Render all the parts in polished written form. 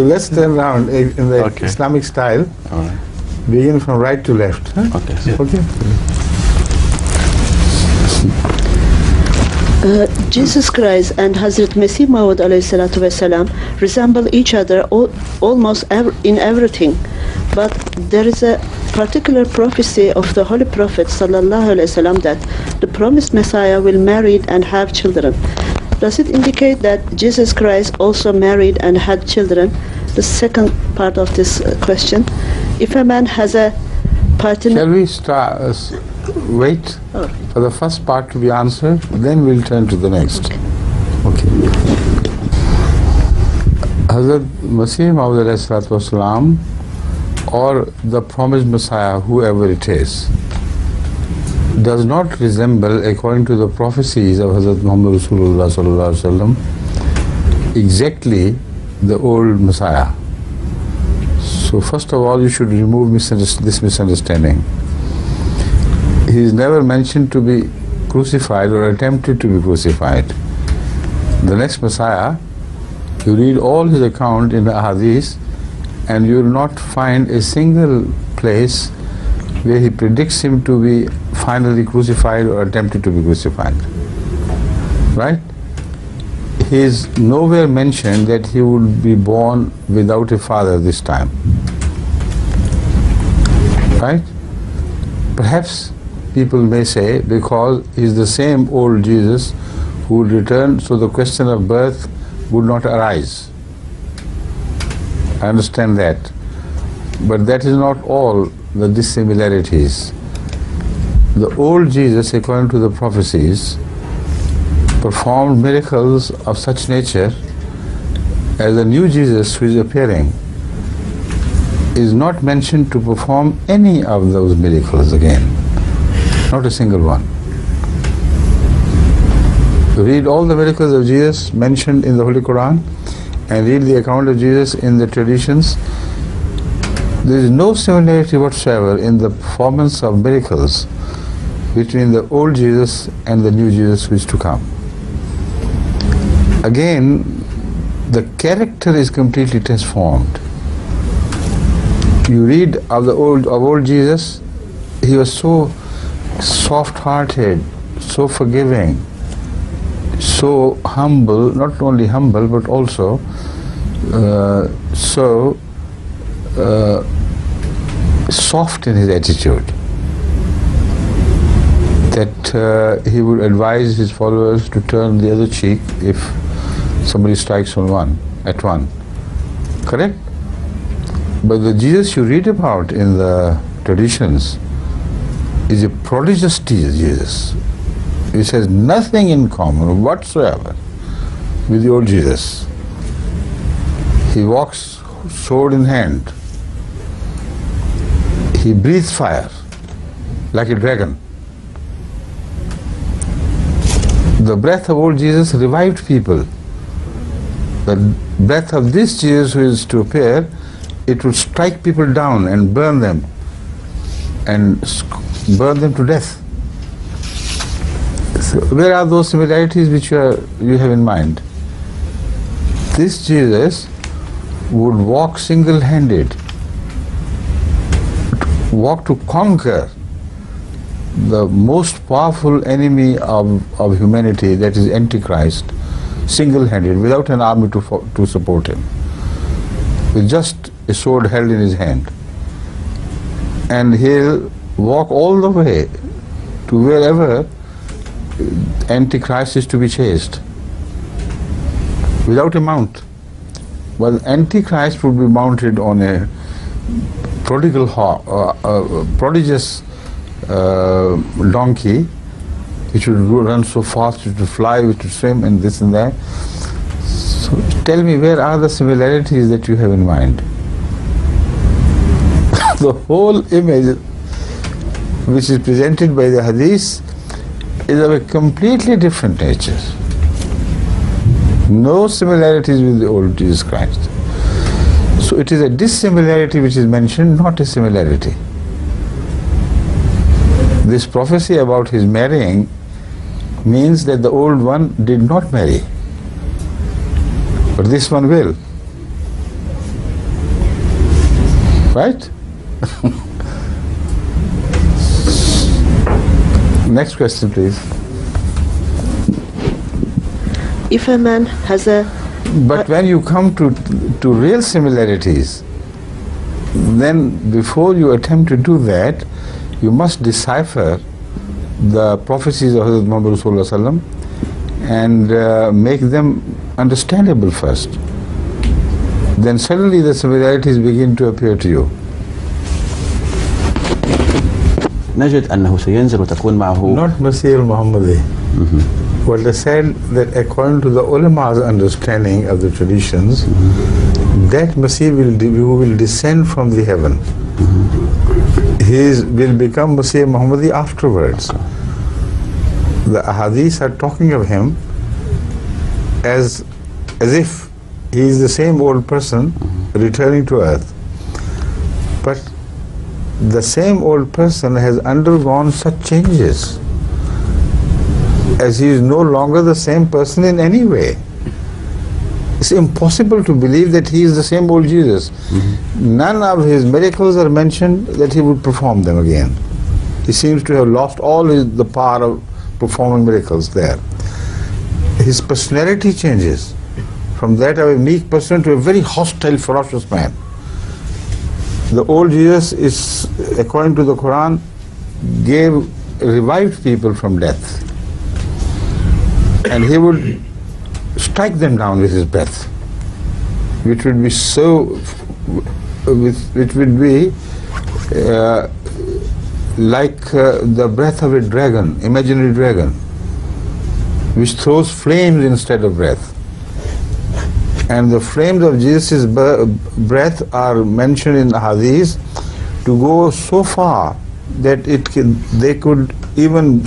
So let's turn around in the Islamic style. All right. Begin from right to left. Huh? Okay. Okay. Jesus Christ and Hazrat Masih Maud ﷺ resemble each other almost in everything, but there is a particular prophecy of the Holy Prophet ﷺ that the promised Messiah will marry and have children. Does it indicate that Jesus Christ also married and had children? The second part of this question, if a man has a partner... Shall we wait for the first part to be answered, then we'll turn to the next. Okay. Hazrat Masih Maud ﷺ or the promised Messiah, whoever it is, does not resemble, according to the prophecies of Hazrat Muhammad Rasulullah sallallahu alaihi wasallam, exactly the old Messiah. So first of all, you should remove this misunderstanding. He is never mentioned to be crucified or attempted to be crucified. The next Messiah, you read all his account in the Hadith, and you will not find a single place where he predicts him to be finally crucified or attempted to be crucified. Right? He is nowhere mentioned that he would be born without a father this time. Right? Perhaps people may say because he is the same old Jesus who would return, so the question of birth would not arise. I understand that. But that is not all the dissimilarities. The old Jesus, according to the prophecies, performed miracles of such nature as the new Jesus who is appearing is not mentioned to perform any of those miracles again. Not a single one. Read all the miracles of Jesus mentioned in the Holy Quran and read the account of Jesus in the traditions. There is no similarity whatsoever in the performance of miracles between the old Jesus and the new Jesus who is to come. Again, the character is completely transformed. You read of old Jesus, he was so soft-hearted, so forgiving, so humble, not only humble but also so soft in his attitude that he would advise his followers to turn the other cheek if somebody strikes on one. Correct? But the Jesus you read about in the traditions is a prodigious Jesus. He has nothing in common whatsoever with the old Jesus. He walks sword in hand. He breathes fire like a dragon. The breath of old Jesus revived people. The breath of this Jesus who is to appear, it will strike people down and burn them to death. So where are those similarities which you have in mind? This Jesus would walk single-handed, walk to conquer the most powerful enemy of humanity, that is Antichrist, single-handed, without an army to support him, with just a sword held in his hand. And he'll walk all the way to wherever Antichrist is to be chased, without a mount. Well, Antichrist would be mounted on a prodigious donkey, which would run so fast, it would fly, it would swim, and this and that. So tell me, where are the similarities that you have in mind? The whole image which is presented by the Hadith is of a completely different nature. No similarities with the old Jesus Christ. So it is a dissimilarity which is mentioned, not a similarity. This prophecy about his marrying means that the old one did not marry, but this one will. Right? Next question, please. If a man has a... But when you come to real similarities, then before you attempt to do that, you must decipher the prophecies of Hazrat Muhammad Sallallahu Alaihi Wasallam and make them understandable first. Then suddenly the similarities begin to appear to you. نجد أنه سينزل وتكون معه. Not Masih al-Muhammadi. Well, they said that according to the ulama's understanding of the traditions, that Masih who will descend from the heaven, he will become Masih Muhammadi afterwards. The ahadith are talking of him as if he is the same old person returning to earth. But the same old person has undergone such changes as he is no longer the same person in any way. It's impossible to believe that he is the same old Jesus. None of his miracles are mentioned that he would perform them again. He seems to have lost all the power of performing miracles there. His personality changes from that of a meek person to a very hostile, ferocious man. The old Jesus is, according to the Quran, revived people from death. And he would strike them down with his breath, which would be like the breath of a dragon, imaginary dragon, which throws flames instead of breath. And the flames of Jesus' breath are mentioned in the hadith to go so far that they could even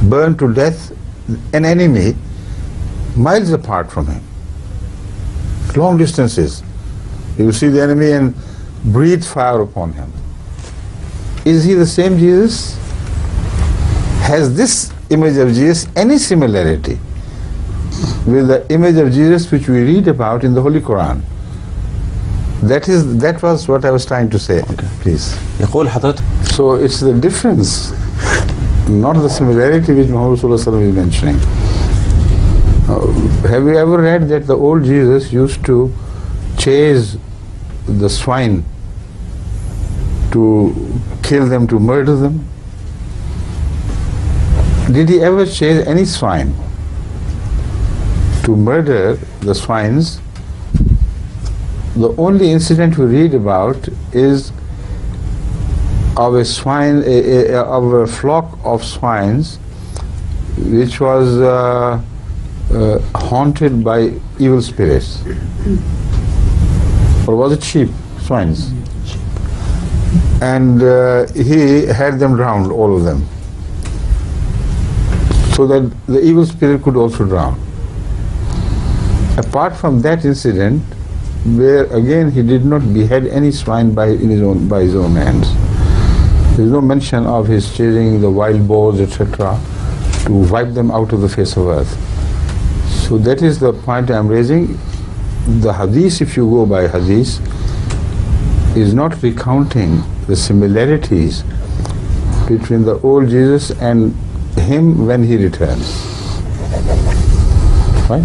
burn to death an enemy miles apart from him, long distances. You will see the enemy and breathe fire upon him. Is he the same Jesus? Has this image of Jesus any similarity with the image of Jesus which we read about in the Holy Quran? That was what I was trying to say. Okay. Please. يقول حضرتك. So it's the difference, not the similarity which Muhammad Sallallahu Alaihi Wasallam is mentioning. Have you ever read that the old Jesus used to chase the swine to kill them, to murder them? Did he ever chase any swine to murder the swines? The only incident we read about is of a swine, of a flock of swines which was haunted by evil spirits. Or was it sheep? Swines. And he had them drowned, all of them, so that the evil spirit could also drown. Apart from that incident, where again he did not behead any swine by his own hands. There is no mention of his chasing the wild boars, etc., to wipe them out of the face of earth. So that is the point I am raising. The hadith, if you go by hadith, is not recounting the similarities between the old Jesus and him when he returns. Right?